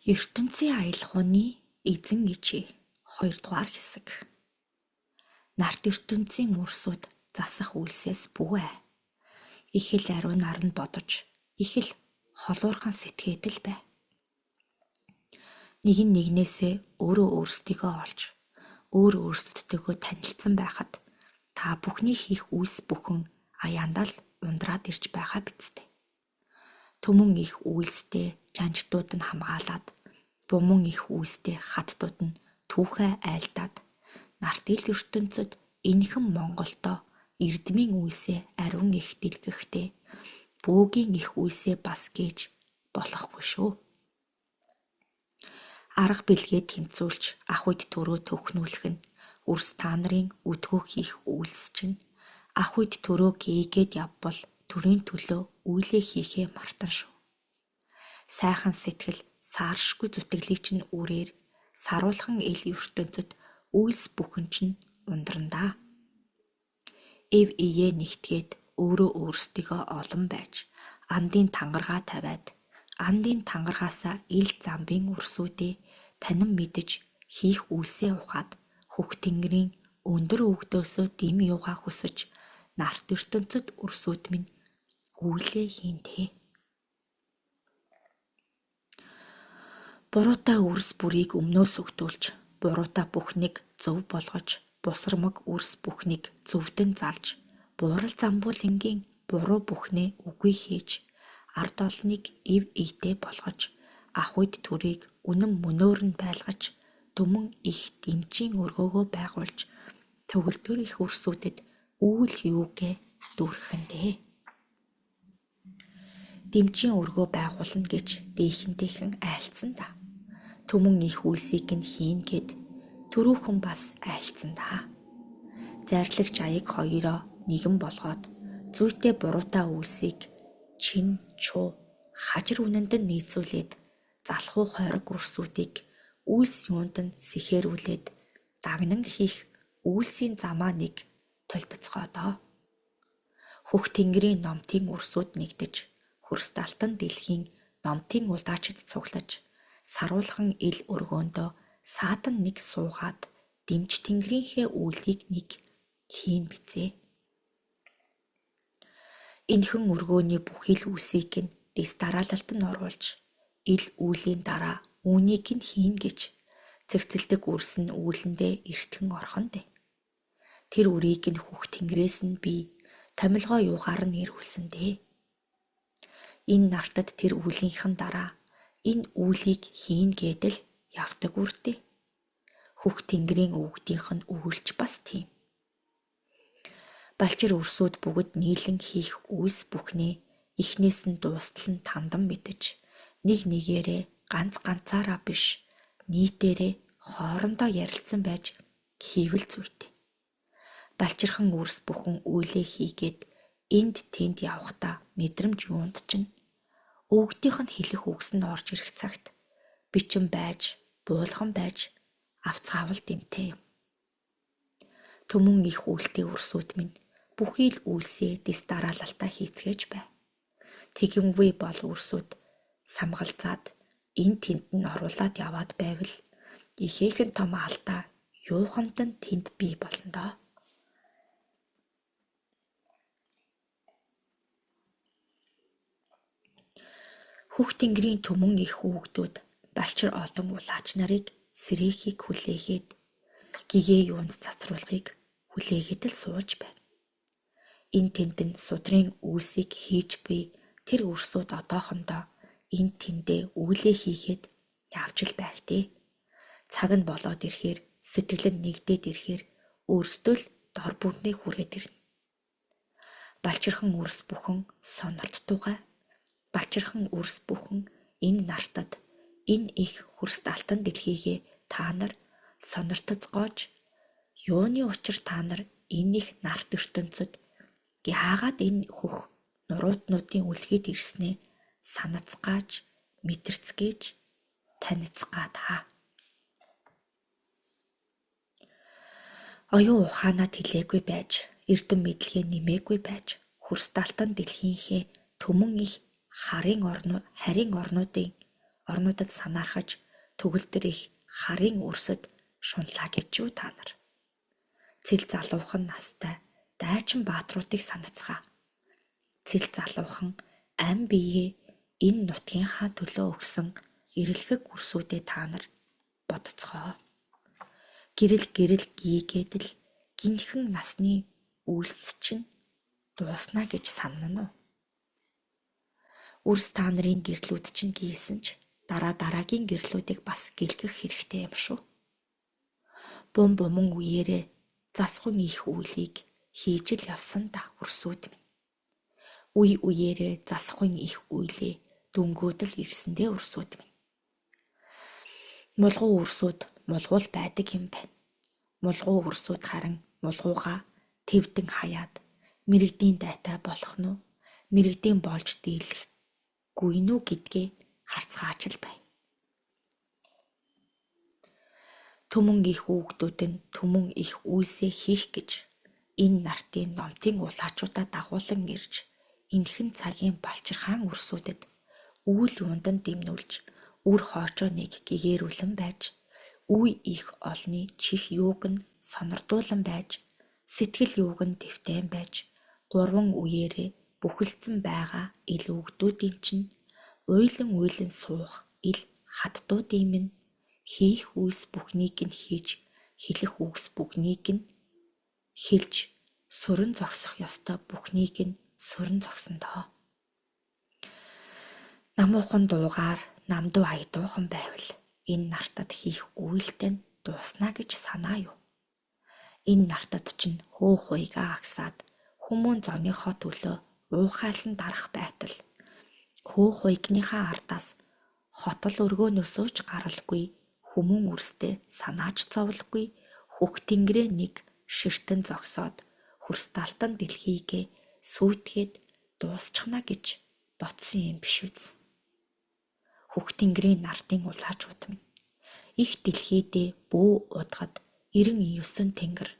ертөнцийн аялахууны эзэн ичээ 2 дугаар хэсэг. Нарт ертөнцийн үрсүүд засах үйлсээс бүгэ. Их л ариун наранд бодож, их л холуурхан сэтгээд л бай. Нэг нь нэгнээсээ өөрөө өөрсдийгөө олж, өөр өөрсдөдөө танилцсан байхад та бүхний хийх үйлс бүхэн аяандаа л ундраад ирж байгаа бицтэй. Түмэн их үйлстэй жанжтууд нь хамгаалаад, буман их үйлстэй хаттууд нь түүхээ айлдаад, нарт ил ертөнцөд энэхэн Монголдоо эрдмийн үйлсээ ариун их дэлгэхдээ бөөгийн их үйлсээ бас гэж болохгүй шүү. Арга бэлгээ тэнцүүлж ахуйд төрөө төхнүүлэх нь үрс та нарын өдгөө хийх үйлс чинь ахуйд төрөө гээгээд явбал төрийн төлөө үйлээ хийхээ мартан шүү. Сайхан сэтгэл сааршгүй зүтгэлийг чинь үрээр саруулхан ил ертөнцөд үйлс бүхэн чинь ундрандаа. Эв ие нэгтгээд өөрөө өөрсдийгөө олон байж андын тангаргаа тавиад андын тангаргаасаа ил замбын үрсүүдээ танин мэдэж хийх үйлсээ ухаад хөх тэнгэрийн өндөр өгдөөсөө дэм юугаа хүсэж нарт ертөнцөд үрсүүд минь үйлээ хийнтэй. Буруутай үрс бүрийг өмнөөс өгдүүлж, буруутай бүхнийг зөв болгож, бусрамг үрс бүхнийг зөвдөн залж, буурал замбуулингийн буруу бүхнээ үгүй хийж, ард олныг ив ийтэй болгож, ахуйд төрийг үнэн мөнөөр нь байлгаж, түмэн их дэмжийн өргөөгөө байгуулж, төгөлдөр их үрсүүдэд үйл юугээ дүрхэндээ. Дэмжийн өргөө байгуулна гэж дээхэнтэйхэн айлцсан да. Түмэн их үйлсийг нь хийн гэд түрүүхэн бас айлцсан да. Зарлагч аяг хоёроо нэгэн болгоод зүйтэй буруутай үйлсийг чин чуу хажир үнэнд нь нийцүүлээд залхуу хойрог үрсүүдийг үйлс юунд нь сэхээрүүлээд дагнан хийх үйлсийн замаа нэг толтоцгоодоо. Хөх тэнгэрийн номтын үрсүүд нэгдэж хөрс талтан дэлхийн номтын улаачид цуглаж саруулхан ил өргөөндөө саатан нэг суугаад дэмж тэнгэрийнхээ үйлийг нэг хийн бизээ. Энэхэн өргөөний бүхий л үйлсийг нь дэс дараалалд нь оруулж ил үүлийн дараа үүнийг нь хийн гэж цэгцэлдэг үрс нь үүлэндээ эртхэн орхон дээ. Тэр үрийг нь хөх тэнгэрээс нь би томилгоо юугаар нь ирүүлсэн дээ. Энэ нартад тэр үүлийнхэн дараа энэ үүлийг хийн гэдэл явдаг үрдээ. Хөх тэнгэрийн өвгдийнх нь үүлч бас тийм. Балчир үрсүүд бүгд нийлэн хийх үйлс бүхнээ эхнээс нь дуустал нь тандан мэдэж нэг нэгээрээ ганц ганцаараа биш нийтээрээ хоорондоо ярилцсан байж хийвэл зүйтэй. Балчирхан үрс бүхэн үйлээ хийгээд энд тэнд явахдаа мэдрэмж юунд чинь өвгдийнх нь хэлэх үгс нь орж ирэх цагт бичин байж буулган байж авцгаавал дэмтэй юм. Түмэн их үйлтэй үрсүүд минь бүхий л үйлсээ дэс дараалалтаа хийцгээж бай. Тэгэмгүй бол үрсүүд самгалзаад энэ тэнд нь оруулаад яваад байвал ихээхэн том алдаа юуханд нь тэнд бий болно доо. Хөх тэнгэрийн түмэн их хүүхдүүд балчир олон улаач нарыг сэрэхийг хүлээгээд гэгээ юунд цацруулахыг хүлээгээд л сууж байна. Энэ тэнд нь судрын үйлсийг хийж буй тэр үрсүүд одоохондоо энэ тэндээ үйлээ хийгээд явж л байх дээ. Цаг нь болоод ирэхээр сэтгэл нь нэгдээд ирэхээр өөрсдөө л дор бүрнээ хүрээд ирнэ. Балчирхан үрс бүхэн сонорт тугай. Балчирхан үрс бүхэн энэ нартад энэ их хөрс талтан дэлхийгээ та нар сониртоцгоож юуны учир та нар энэ их нарт ертөнцөд яагаад энэ хөх нуруутнуудын үлгээд ирснээ санацгааж мэдэрцгээж танилцгаад хаа. Оюун ухаанаа тэлээгүй байж эрдэм мэдлэгээ нэмээгүй байж хөрс талтан дэлхийнхээ түмэн их харийн орнуудын орнуудад санаархаж төгөлдөр их харын өрсөд шунлаа гэж юу та нар. Цэл залуухан настай дайчин баатруудыг санацгаа. Цэл залуухан ам биеэ энэ нутгийнхаа төлөө өгсөн эрэлхэг үрсүүдээ та нар бодцгоо. Гэрэл гийгээд л гинхэн насны үйлс чинь дууснаа гэж санана уу? Үрс та нарын гэрлүүд чинь гийсэн ч дараагийн гэрлүүдийг бас гэлгэх хэрэгтэй юм шүү. Бумун үеэрээ засгын их үйлийг хийж л явсан да үрсүүд минь. Үеэрээ засгын их үйлээ дөнгөөдөл ирсэндээ үрсүүд минь. Мулгуу үрсүүд мулгуул байдаг юм байна. Мулгуу үрсүүд харин мулгуугаа твдэн хаяад мэрэгдийн дайтай болох нь уу, мэрэгдийн болж дийлэх гүйнүү гэдгээ харцгаач л бай. Түмэн их хүүхдүүд нь түмэн их үйлсээ хийх гэж энэ нартын номтын улаачуудаа дагуулan ирж энхэн цагийн балчирхаан үрсүүдэд үйл юундан дэмнүүлж үр хоочоо нэг гэгэрүүлэн байж үе их олны чих юуг нь сонордуулан байж сэтгэл юуг нь дэвтэн байж гурван үеэрээ бүхэлдсэн байгаа ил өгдүүдийн чинь уйлан суух ил хаттуудын минь хийх үйлс бүхнийг нь хийж хэлэх үгс бүхнийг нь хэлж сөрөн зогсох ёстой бүхнийг нь сөрөн зогсондоо. Намуухан дуугаар намдуу аядуухан байвал энэ нартад хийх үйлдэл нь дууснаа гэж санаа юу? Энэ нартад чинь хөөх хуйгаа агсаад хүмүүн зоныхоо төлөө уухайлан дарах байтал хөөх хуйгныхаа ардаас хотол өргөөнөөсөө ч гаралгүй хүмүүн үрстэй санааж зовлгүй хөх тэнгэрээ нэг ширтэн зогсоод хөрсталтан дэлхийгээ сүйтгэхэд дуусчихна гэж ботсон юм биш үз. Хөх тэнгэрийн нартын улаачууд минь их дэлхийдээ бөө удахад 99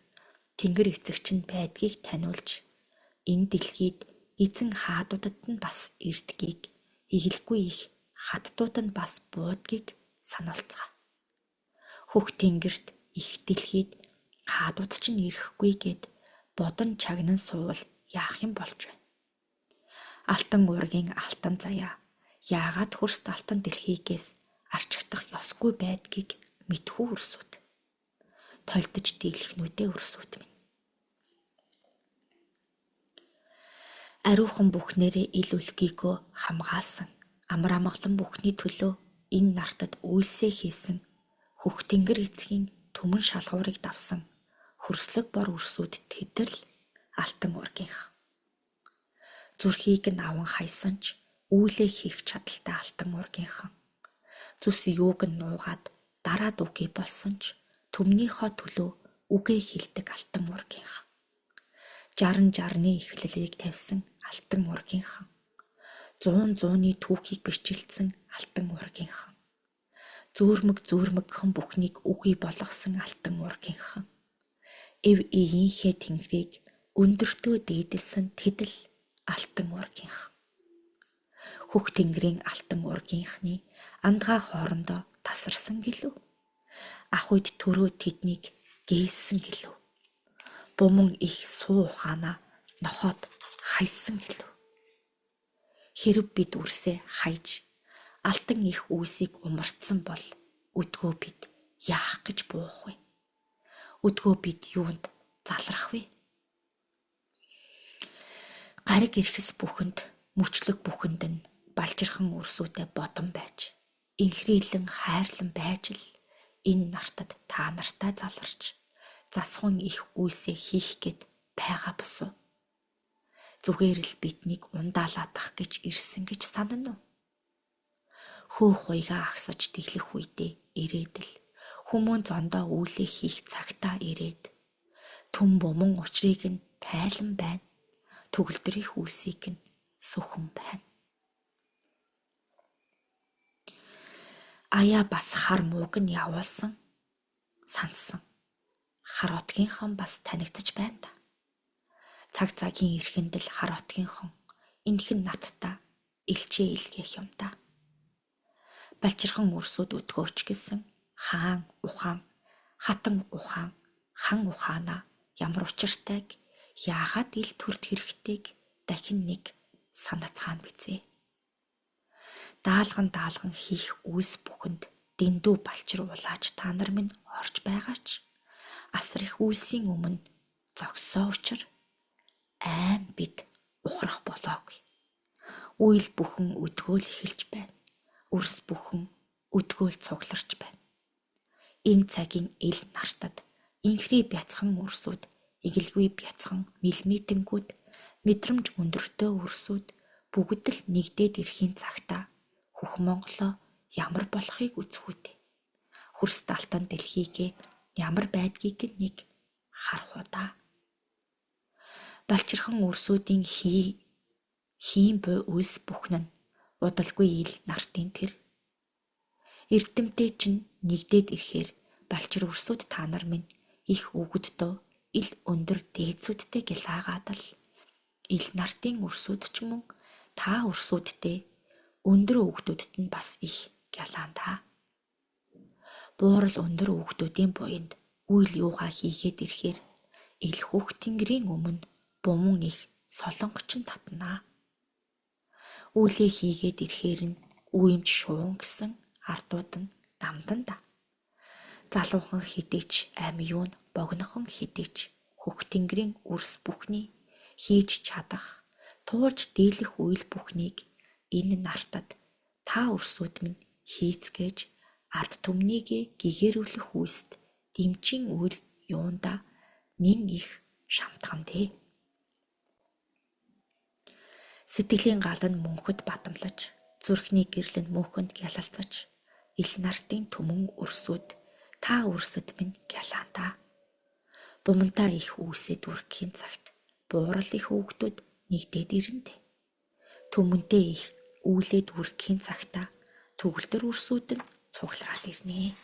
тэнгэр эцэг чинь байдгийг таниулж энэ дэлхийд эзэн хаадуудад нь бас эрдгийг игэлгүй их хаттууд нь бас буудгийг сануулцгаа. Хөх тэнгэрт их дэлхийд хаадууд чинь ирэхгүй гэд бодон чагнан суувал яах юм болж байна. Алтан уургийн алтан заяа яагаад хөрст алтан дэлхийгээс арчигдах ёсгүй байдгийг мэдхүү үрсүүд. Толдож дийлэхнүүдээ үрсүүд минь. Ариухан бүхнээрээ ил үлгийгөө хамгаалсан амар амгалан бүхний төлөө энэ нартад үйлсээ хийсэн хөх тэнгэр эцгийн түмэн шалгуурыг давсан хөрслөг бор үрсүүд тэдэрл алтан уургийнх. Зүрхийг нь аван хайсан ч үүлээ хийх чадaltaй алтан уургийнхан. Зүс юуг нь нуугаад дараад үгүй болсон ч түмнийхөө төлөө үгээ хэлдэг алтан уургийнхан. 60-60-ны эхлэлийг тавьсан алтан уургийнхан. 100-100-ны түүхийг бичилсэн алтан уургийнхан. Зүүрмэгхэн бүхнийг үгүй болгосон алтан уургийнхан. Эв ийнхээ тэнгэрийг өндөртөө дээдэлсэн тэдэл алтан уургийнхан. Хөх тэнгэрийн алтан уургийнхны андгаа хоорондоо тасарсан гэлүү. Ах үед төрөө тэднийг гээссэн гэлүү. Буман их суу ухаанаа нохоод хайсан гэлүү. Хэрв бид үрсээ хайж алтан их үүсийг умартсан бол өдгөө бид яах гэж буух вэ? Өдгөө бид юунд залрах вэ? Гариг ирэхс бүхэнд мөчлөг бүхэнд нь балжирхан үрсүүдэд бодон байж инхрийлэн хайрлан байж л энэ нартад та нартай заларч засхун их үйлсээ хийх гээд байгаа босоо. Зүгээр л биднийг ундаалаадах гэж ирсэн гэж санана уу? Хөөх хуйгаа агсаж тэглэх үедээ ирээд л хүмүүн зондоо үүлээ хийх цагтаа ирээд түн буман учрыг нь тайлан байна. Төгөлдрийн үйлсийг нь сүхэн байна. Аяа бас хар мууг нь явуулсан сансан. Хар отгийнхан бас танигдаж байна да. Цагийн эрхэнд л хар отгийнхан энхэн надтай илчээ илгээх юм да. Балчирхан үрсүүд өдгөөч гэсэн хаан ухаан, хатан ухаан, хан ухаанаа ямар учиртайг, яагаад ил төрд хэрэгтэйг дахин нэг санацгаана бизээ. Даалган хийх үйлс бүхэнд дэндүү балчир улааж та нар минь орж байгаач. Асар их үйлсийн өмнө зогсоо учир айн бид ухрах болоогүй. Үйл бүхэн өдгөөл эхэлж байна. Үрс бүхэн өдгөөл цугларч байна. Энэ цагийн ил нартад инхри бяцхан үрсүүд, игэлгүй бяцхан милмитэнгүүд, мэдрэмж өндөртөө үрсүүд бүгд л нэгдээд ирэхийн цагта хөх Монголоо ямар болохыг үзэхүүтэй. Хөрс талтан дэлхийгээ ямар байдгийг нэг харах удаа. Балчирхан үрсүүдийн хийм буй үйлс бүхэн нь удалгүй ил нартын тэр. Эрдэмтэй чинь нэгдээд ирэхээр балчир үрсүүд та нар минь их өгөддөө ил өндөр дээдсүүдтэй гялаагаад л ил нартын үрсүүд ч мөн та үрсүүдтэй өндөр өгдүүдт нь бас их гялаандаа. Буурал өндөр өгдүүдийн буйнд үйл юугаа хийгээд ирэхээр ил хөх тэнгэрийн өмнө буман их солонгоч нь татнаа. Үүлээ хийгээд ирэхээр нь үемж шуун гэсэн ардууд нь намдан да. Залуухан хідээч ами юу нь богнохон хідээч хөх тэнгэрийн үрс бүхний хийж чадах, туулж дийлэх үйл бүхнийг энэ нартад та үрсүүд минь хийцгээж ард түмнийгээ гэгэрүүлэх үйлст дэмжин үйл юунда нин их шамтхан дээ. Сэтгэлийн гал нь мөнхөд батамлаж, зүрхний гэрлэн мөнхөнд гялалцаж, ил нартын түмэн үрсүүд та үрсэд минь гялаандаа. Бумантаа их үүсэд үргэхийн цагт буурал их өгдүүд нэгдээд ирэндээ. Түмэнтэй их үүлээд үргэхийн цагта төгөлдөр үрсүүд нь цуглараад ирнэ.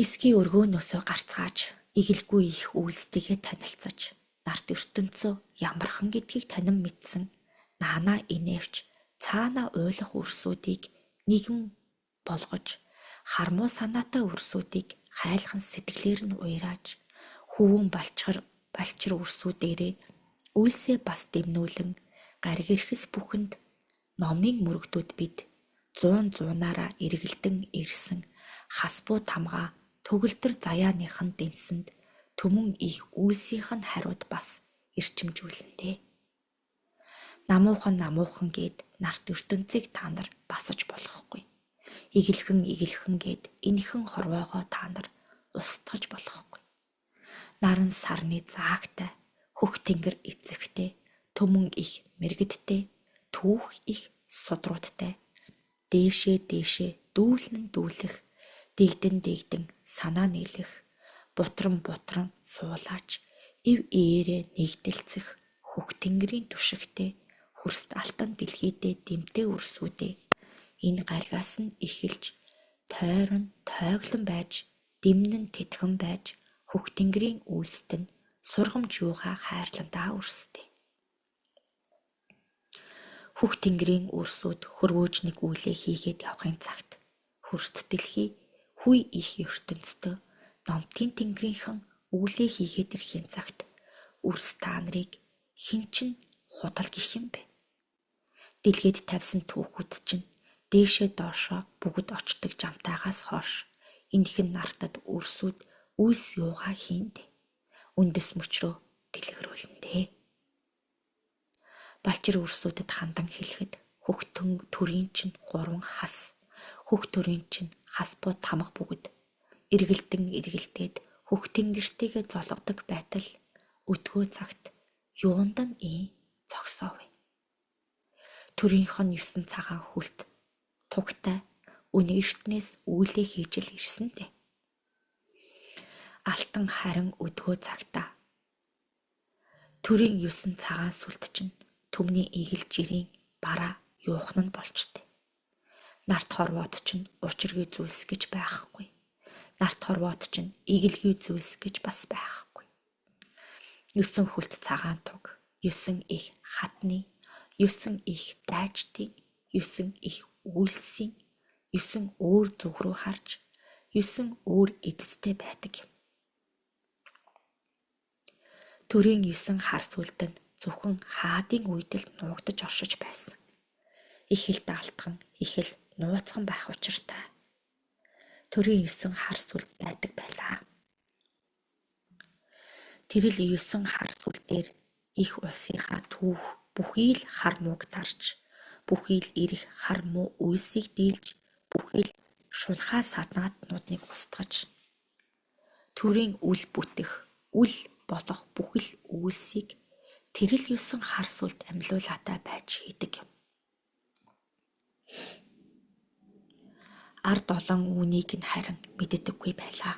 Эсгийн өргөөнөөсөө гарцгааж, игэлгүй их үйлстэйгээ танилцаж, нарт ертөнцөө ямархан гэдгийг танин мэдсэн наана инэвч цаана уйлах үрсүүдийг нэгэн болгож, хармуу санаатай үрсүүдийг хайлхан сэтгэлээр нь уйрааж, хөвөн балчир үрсүүдээрээ үйлсээ бас дэмнүүлэн гариг эрхэс бүхэнд номын мөрөгдүүд бид зуунаараа эргэлдэн ирсэн хас буу тамгаа төгөлдөр заяаныхан дэнсэнд түмэн их үйлсийнх нь хариуд бас ирчимжүүлэндээ. Намуухан гээд нарт ертөнцийг та нар басаж болохгүй. Игэлхэн гээд энэхэн хорвоогоо та нар устгаж болохгүй. Наран сарны заагтай, хөх тэнгэр эцэгтэй, түмэн их мэрэгдтэй, түүх их судруудтай, дээшээ дүүлэх, дэгдэн санаа нийлэх, бутран суулаач, ив ээрээ нэгдэлцэх, хөх тэнгэрийн түшигтэй, хөрст алтан дэлхийдээ дэмтэй үрсүүдээ энэ гаригаас нь эхэлж тойглон байж, дэмнэн тэтгэн байж, хөх тэнгэрийн үйлсэд нь сургамж юугаа хайрландаа үрстэй. Хөх тэнгэрийн үрсүүд хөрвөөжник үүлээ хийгээд явахын цагт хөрст дэлхий хүй их ертөнцтэй номтын тэнгэрийнхэн үүлээ хийгээд ирэхийн цагт үрс та нарыг хэн чин худал гэх юм бэ? Дэлхийд тавьсан түүхүүд чинь дээшээ доошоо бүгд очдог жамтаагаас хойш энэхэн нартад үрсүүд үйлс юугаа хийндэ? Үндэс мөчрөө дэлгэрүүлэндээ. Балчир үрсүүдэд хандан хэлэхэд хөх төрийн чинь 3 хас, хөх төрийн чинь хас буу тамга бүгд эргэлдээд хөх тэнгэртэйгээ зологдог байтал өдгөө цагт юунд нь зогсоов. Төрийнх нь 9 цагаан хүлт тугтай үнэ эртнээс үүлээ хийж л ирсэнтэй. Алтан харин өдгөө цагта төрийн 9 цагаан сүлт чинь түмний игэл жирийн бараа юухан нь болчтой. Нарт хорвоод чинь учиргүй зүйлс гэж байхгүй. Нарт хорвоод чинь игэлгүй зүйлс гэж бас байхгүй. 9 хүлт цагаан туг, 9 их хатны, 9 их дайчдын, 9 их үйлсийн 9 өөр зүг рүү харж 9 өөр эцэсттэй байдаг юм. Төрийн 9 хар сүлд нь зөвхөн хаадын үед л нуугдаж оршиж байсан. Их л даалтхан, их л нууцхан байх учиртай. Төрийн 9 хар сүлд байдаг байлаа. Тэрл 9 хар сүлдээр их улсынхаа түүх бүхий л хар мууг тарж, бүхий л ирэх хар муу үйлсийг дийлж, бүхий л шунхаа саднаатнуудыг устгаж, төрийн үл бүтэх, үл болох бүхэл үйлсийг тэрл 9 хар сүлд амьлуулаатай байж хийдэг юм. Ард олон үүнийг нь харин мэддэггүй байлаа.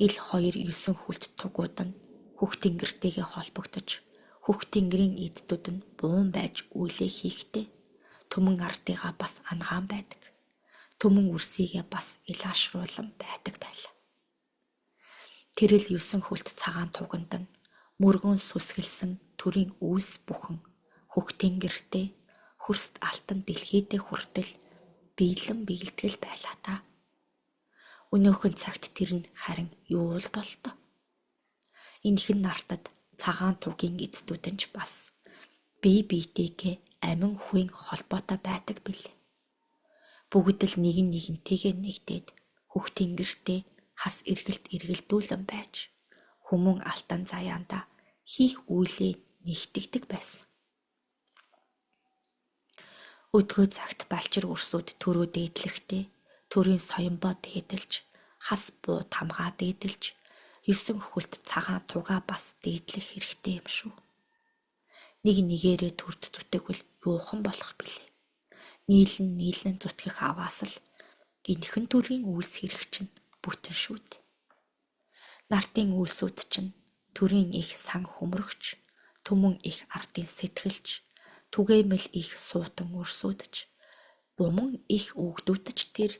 Ил 2 9 хүлт тугууд нь хөх тэнгэртэйгээ холбогдож, хөх тэнгэрийн эддүүд нь буун байж үйлээ хийхдээ түмэн ардыгаа бас ангаан байдаг. Түмэн үрсийгээ бас илаашруулан байдаг байлаа. Тэрл 9 хүлт цагаан туганд нь мөргөн сүсгэлсэн төрийн үйлс бүхэн хөх тэнгэртэй хөрст алтан дэлхийдээ хүртэл биелэн биелтгэл байлаа та. Өнөөхөн цагт тэр нь харин юу л болтоо. Энэхэн нартад цагаан тугийн эцдүүд нь ч бас бие биетэйгээ амин хүийн холбоотой байдаг билээ. Бүгд л нэгнтэйгээ нэгдээд хөх тэнгэртэй хас эргэлдүүлэн байж хүмүүн алтан заяанда хийх үйлээ нэгтгэдэг байсан. Өдгөө цагт балчир үрсүүд төрөө дээдлэхдээ төрийн соёнбоо дээдэлж, хас буу тамгаа дээдэлж, 9 хүлт цагаан тугаа бас дээдлэх хэрэгтэй юм шүү. Нэг нэгээрээ төрд зүтгэвэл юухан болох билээ. Нийлэн зүтгэх аваас л энэхэн төрийн үйлс хэрэг чинь бүтэн шүү дээ. Нартын үйлсүүд чинь төрийн их сан хөмрөгч, түмэн их ардын сэтгэлж, түгээмэл их суутан өрсүүдж, буман их өгдүүдч тэр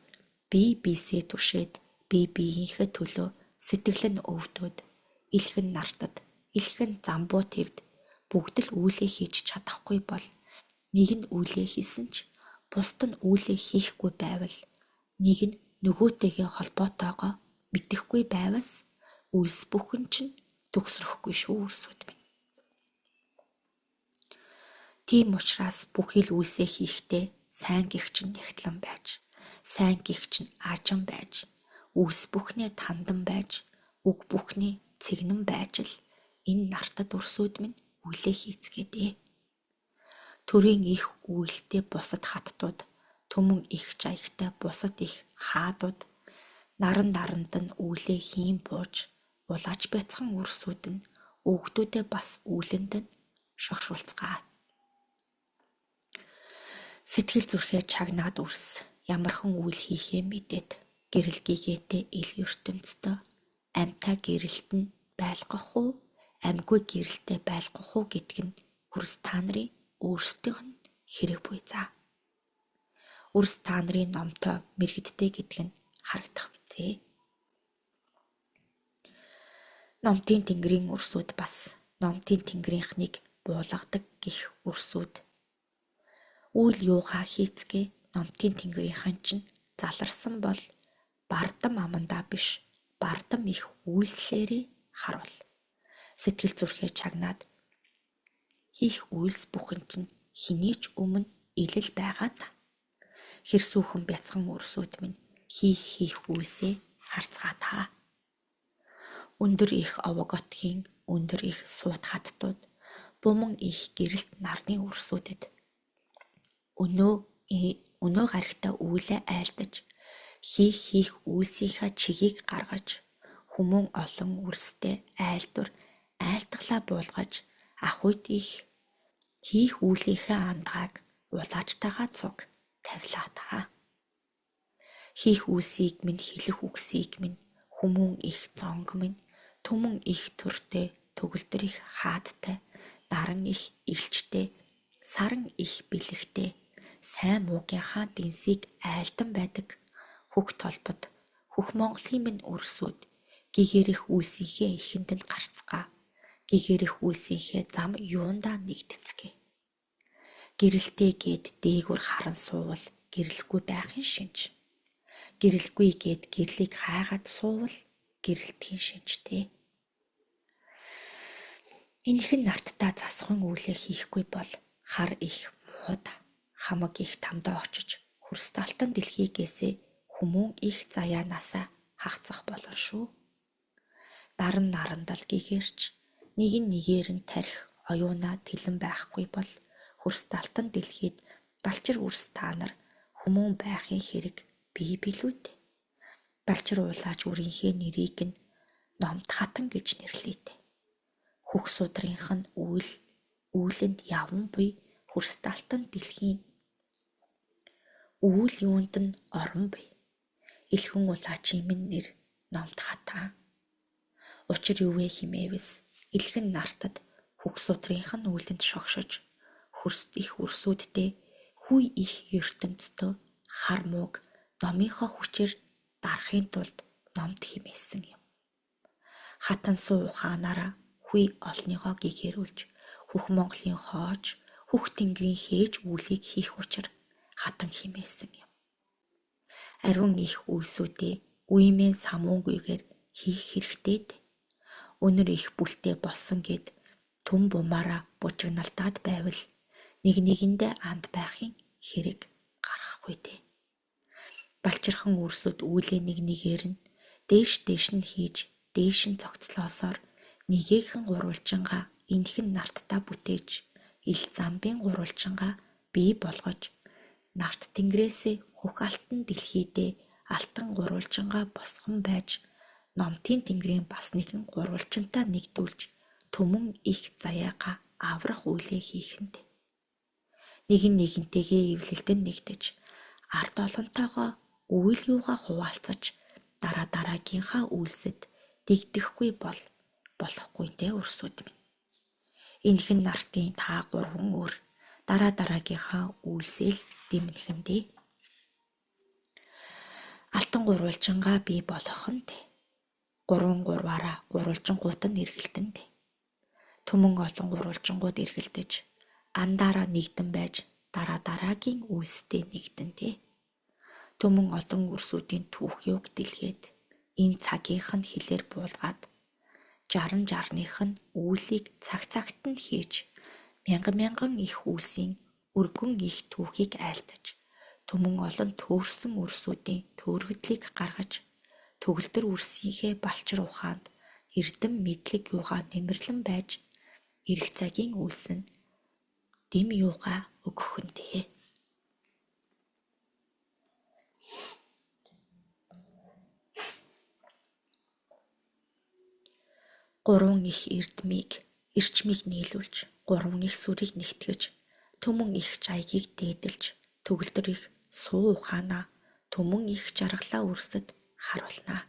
бие биесээ түшээд бие биеийнхээ төлөө сэтгэл нь өвдөд, илхэн нартад, илхэн замбуу твд бүгд л үйлээ хийж чадахгүй бол нэг нь үйлээ хийсэн ч бусд нь үйлээ хийхгүй байвал нэг нь нөгөөтэйгээ холбоотойгоо мэдэхгүй байвас үйлс бүхэн чинь төгсрөхгүй шүү үрсүүд минь. Тийм учраас бүхий л үйлсээ хийхдээ сайн гихч нь нягтлан байж, сайн гихч нь аажин байж, үйлс бүхнээ тандан байж, үг бүхний цэгнэн байж л энэ нартад үрсүүд минь үйлээ хийцгээдээ. Төрийн их үйлдэлтэй бусад хаттууд, түмэн их жаягтай бусад их хаадууд, наранд нь үйлээ хийн бууж, улааж бяцхан үрсүүд нь өгдүүдээ бас үүлэнд нь шогшуулцгаа. Сэтгэл зүрхээ чагнаад үрс ямархан үйл хийхээ мэдээд гэрэл гигээтэй ил ертөнцтэй амьтаа гэрэлт нь байлгах уу, амьгүй гэрэлтэй байлгах уу гэдг нь үрс та нарын өөрсдийнх нь хэрэг буй заа. Үрс та нарын номтой мэрэгдтэй гэдг нь харагдах бизээ. Номтын тэнгэрийн үрсүүд бас номтын тэнгэрийнхнийг буулгадаг гих үрсүүд. Үйл юугаа хийцгээ номтын тэнгэрийнхэн чинь заларсан бол бардам амандаа биш, бардам их үйлслээрээ харуул. Сэтгэл зүрхээ чагнаад хийх үйлс бүхэн чинь хэний ч өмнө илэл байгаа та. Хэрсүүхэн бяцхан үрсүүд минь хийх үйлсээ харцгаа та. Өндөр их овоготхийн, өндөр их суут хаттууд, буман их гэрэлт нарны үрсүүдэд өнөө гарагтаа үйлээ айлдаж, хийх үйлсийнхаа чигийг гаргаж, хүмүүн олон үрстэй айлдвар айлтглаа буулгаж, ахуйд их хийх үйлийнхээ андгааг улаажтайгаа цуг тавилаа та. Хийх үйлсийг минь хэлэх үгсийг минь хүмүүн их зонг минь түмэн их төртэй төгөлдөр их хаадтай наран их илчтэй саран их бэлэгтэй сайн муугийнхаа дэнсийг айлдан байдаг хөх толбод хөх Монголын минь өрсүүд гэгэрэх үйлсийнхээ ихэнд нь гарцгаа гэгэрэх үйлсийнхээ зам юундаа нэгдэцгээ. Гэрэлтэй гээд дээгүр харан суувал гэрэлгүй байхын шинж. Гэрэлгүй гээд гэрлийг хайгаад суувал гэрэлтийн шинжтэй. Энэхэн нартаа засахын үйлээ хийхгүй бол хар их мууд хамаг их тамдаа очиж хөрс талтан дэлхийгээсээ хүмүүн их заяанаасаа хагцах болно шүү. Даран нарандал гэгэрч нэг нэгээр нь тарих оюунаа тэлэн байхгүй бол хөрс талтан дэлхийд балчир үрс та нар хүмүүн байхын хэрэг бий билүүд. Балчир уулаач үрийнхээ нэрийг нь номд хатан гэж нэрлээд. Хөх судрынх нь үүлэнд яван буй хөрс талтан дэлхийн үүл юунд нь орон буй. Илхэн улаачийн минь нэр номд хатаа. Учир юу вэ хэмээвэс илхэн нартад хөх судрынх нь үүлэнд шогшож хөрст их үрсүүдтэй хүй их ертөнцтөө хар мууг номынхоо хүчээр дарахын тулд номд химээсэн юм. Хатан суу ухаанаараа хүй олныгоо гэгэрүүлж хөх Монголын хоож хөх тэнгэрийн хээж үүлийг хийх учир хатан химээсэн юм. Ариун их үйлсүүдээ үемэн самуунгүйгээр хийх хэрэгтэйд. Өнөр их бүлтэй болсон гэд түн бумаараа бужигналтаад байвал нэг нэгэндээ анд байхын хэрэг гарахгүй дээ. Балчирхан үрсүүд үүлээ нэг нэгээр нь дээш нь хийж дээш нь цогцлоосоор нэгээхэн гурвалжингаа энхэн нартаа бүтээж ил замбын гурвалжингаа бий болгож нарт тэнгэрээсээ хөх алтан дэлхийдээ алтан гурвалжингаа босгон байж номтын тэнгэрийн бас нэгэн гурвалжинтай нэгдүүлж түмэн их заяага аврах үйлээ хийхэнд. Нэгэнтэйгээ эвлэлдэн нэгдэж ард олонтойгоо үйл юугаа хуваалцаж дараагийнхаа үйлсэд дэгдэхгүй болохгүй дээ урсууд минь. Энэхэн нартын та гурван өр дараагийнхаа үйлсэл дэмнэхэндээ. Алтан гурвалжингаа бий болгох нь дээ. Гурваараа гурвалжингууд нь эргэлдэндэ. Түмэн олон гурвалжингууд эргэлдэж андаараа нэгдэн байж дараагийн үйлстэй нэгдэндэ. Түмэн олон үрсүүдийн түүх юг дэлгээд энэ цагийнх нь хилээр буулгаад 60-ных нь үүлийг цагт нь хийж мянган их үйлсийн өргөн их түүхийг айлтаж түмэн олон төөрсөн үрсүүдийн төөргөдлийг гаргаж төгөлдөр үрсийнхээ балчир ухаанд эрдэм мэдлэг юугаа нэмэрлэн байж эрэх цагийн үйлс нь дэм юугаа өгөхөндээ. Гурван их эрчмийг нийлүүлж гурван их сүрийг нэгтгэж түмэн их жайгийг дээдэлж төгөлдөр их суу ухаанаа түмэн их жаргалаа үрсэд харуулнаа.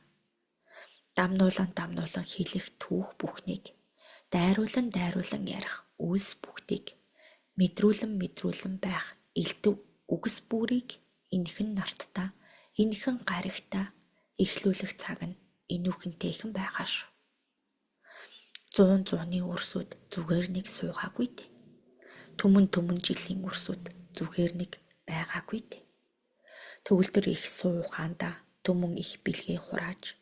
Дамнуулан хэлэх түүх бүхнийг дайруулан ярих үйлс бүгдийг мэдрүүлэн байх элдв үгс бүрийг энэхэн нартаа энэхэн гаригтаа эхлүүлэх цаг нь энүүхэнтэйхэн байгаа шүү. 100 үрсүүд зүгээр нэг суугаагүй дээ. Түмэн жилийн үрсүүд зүгээр нэг байгаагүй дээ. Төгөлдөр их суу ухаандаа түмэн их бэлгээ хурааж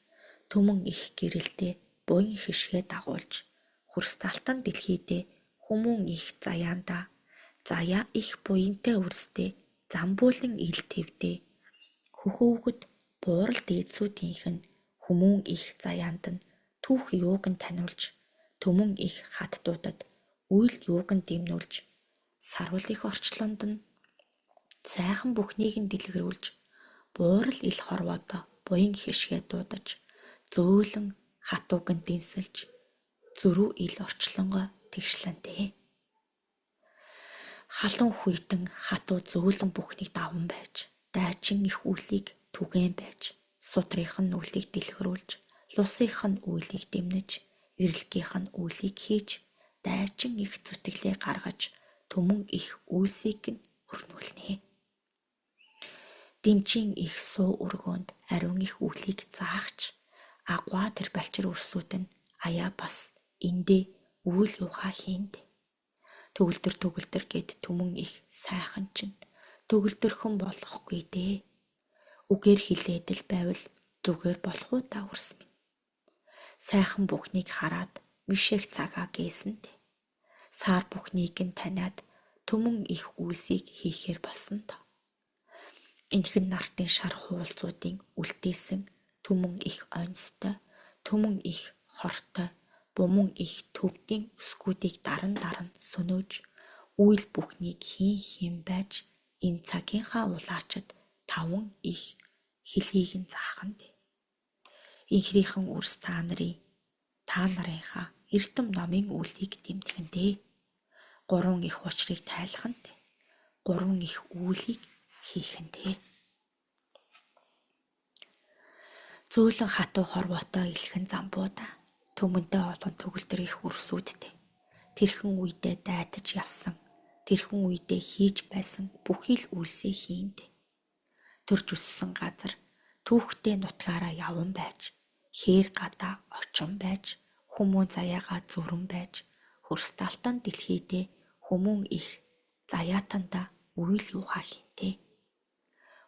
түмэн их гэрэлтэй буян хишгээ дагуулж хөрс талтан дэлхийдээ хүмүүн их заяандаа заяа их буянтай үрстэй замбуулан ил твдээ хөхөвгөд буурал дээдсүүдийнх нь хүмүүн их заяанд нь түүх юуг нь таниулж түмэн их хаттуудад үйл юуг нь дэмнүүлж сарвал их орчлонд нь сайхан бүхнийг нь дэлгэрүүлж буурал ил хорвоодо буян хишгээ дуудаж зөөлөн хатууг нь дэнсэлж зөрүү ил орчлонгоо тэгшлэнтэй. Халуун хүйтэн хатуу зөөлөн бүхнийг даван байж дайчин их үлийг түгэн байж судрынх нь үлийг дэлгэрүүлж лусынх нь үлийг дэмнэж эрэлгийнх нь үлийг хийж дайчин их зүтгэлээ гаргаж түмэн их үйлсийг нь өрнүүлнэ. Дэмжин их суу өргөөнд ариун их үлийг заахч агуа тэр балчир үрсүүд нь аяа бас эндээ үйл юугаа хийнд. Төгөлдөр гэд түмэн их сайхан чинь төгөлдөрхөн болохгүй дээ. Үгээр хилээд л байвал зүгээр болох уу та хүрс минь. Сайхан бүхнийг хараад мишэх цагаа гээсэндэ. Саар бүхнийг нь таниад түмэн их үйлсийг хийхээр болсон доо. Энэхэн нартын шар хуулцуудын үлдээсэн түмэн их онцтой, түмэн их хортой, буман их төвдийн өсгүүдийг даран сөнөөж үйл бүхнийг хийн байж энэ цагийнхаа улаачид таван их хэлхийг нь заахан дээ. Инхрийнхэн үрс та нарынхаа эрдэм номын үлийг дэмтгэндээ. 3 их учрыг тайлханд 3 их үлийг хийхэндээ. Зөөлөн хатуу хорвоотой илхэн замбуудаа төмөнтэй олон төгөлдөр их үрсүүдтэй. Тэрхэн үедээ дайтаж явсан, тэрхэн үедээ хийж байсан бүхий л үлсээ хийндэ. Төрж өссөн газар түүхтэй нутгаараа яван байж, хээр гадаа очин байж, хүмүүн заяагаа зүрэн байж, хөрсталтан дэлхийдээ хүмүүн их заяатанда үйл юугаа хинтээ.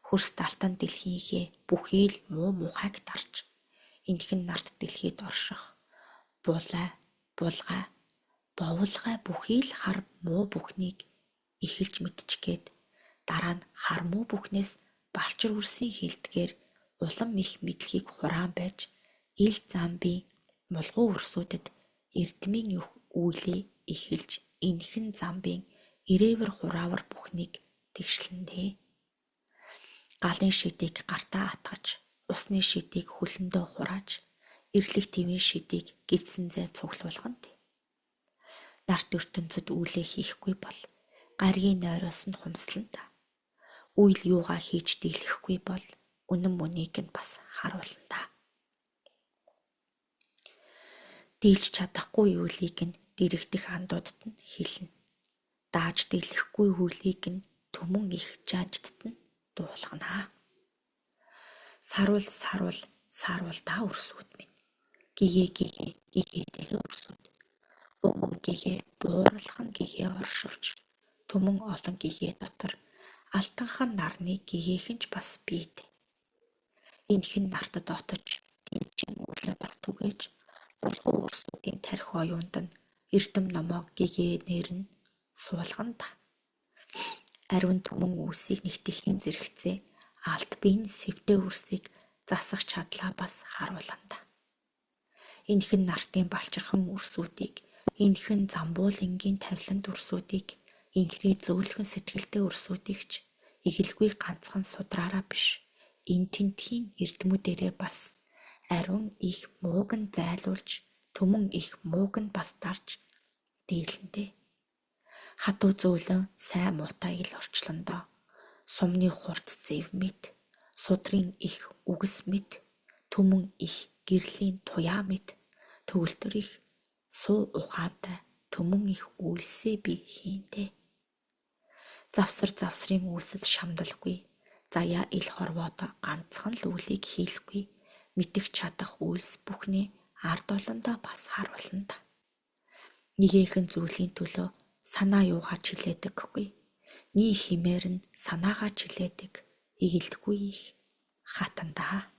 Хөрсталтан дэлхийнхээ бүхий л муу мухайг дарж, энэхэн нарт дэлхийд орших, булгай, бовлгай бүхий л хар муу бүхнийг эхэлж мэдчихэд дараа нь хар муу бүхнээс балчир үрсийн хилдгээр улам их мэдлэгийг хураан байж ил замбын мулгуу үрсүүдэд эрдмийн үйлээ эхэлж энэхэн замбын ирээвэр хураавар бүхнийг тэгшлэндээ. Галын шидийг гартаа атгаж, усны шидийг хөлөндөө хурааж, эрлэх твийн шидийг гэлцэн зай цуглуулганд. Нарт ертөнцид үйлээ хийхгүй бол гаргийн нойроос нь хумслана. Үйл юугаа хийж дийлэхгүй бол үнэн мөнийг нь бас харуулна. Дийлж чадахгүй үйлийг нь дэрэгдэх андуудад нь хэлнэ. Дааж дийлэхгүй үйлийг нь түмэн их жанжтд нь дуулгана. Саруул та өрсүүд минь. Гэгээ тэгээ өрсүүд. Буман гэгээ бууралхан гэгээ оршивч. Түмэн олон гэгээ дотор алтанхан нарны гэгээхэн ч бас бийд. Энэхэн нартад отож дэмжин үлээ бас түгээж булгуу өрсүүдийн тарих оюунд нь эрдэм номоо гэгээнээр нь суулгана. Ариун түмэн үүсийг нэгтгэхийн зэрэгцээ алт биеийн сэвдээ үрсийг засах чадлаа бас харуулна. Энэхэн нартын балчирхан үрсүүдийг, энэхэн замбуулингийн тавиланд үрсүүдийг, инхрий зөөлхөн сэтгэлтэй үрсүүдийг ч игэлгүй ганцхан судраараа биш, энэ тентхийн эрдэмүүдээрээ бас ариун их мууг нь зайлуулж, түмэн их мууг нь бас дарж дийлэндээ. Хатуу зөөлөн сайн муутай ил орчлондоо сумны хурц зэв мэд, судрын их үгс мэд, түмэн их гэрлийн туяа мэд, төгөлдөр их суу ухаантай түмэн их үйлсээ би хийндээ. Завсрын үйлсэд шамдалгүй, заяа ил хорвоодоо ганцхан л үлийг хийлэхгүй, мэдэх чадах үйлс бүхний ард олондоо бас харуулна. Нэгэнхэн зүйлийн төлөө санаа юугаа чилээдэггүй, nii химээр нь санаагаа чилээдэг, игэлдэггүй их хатандаа.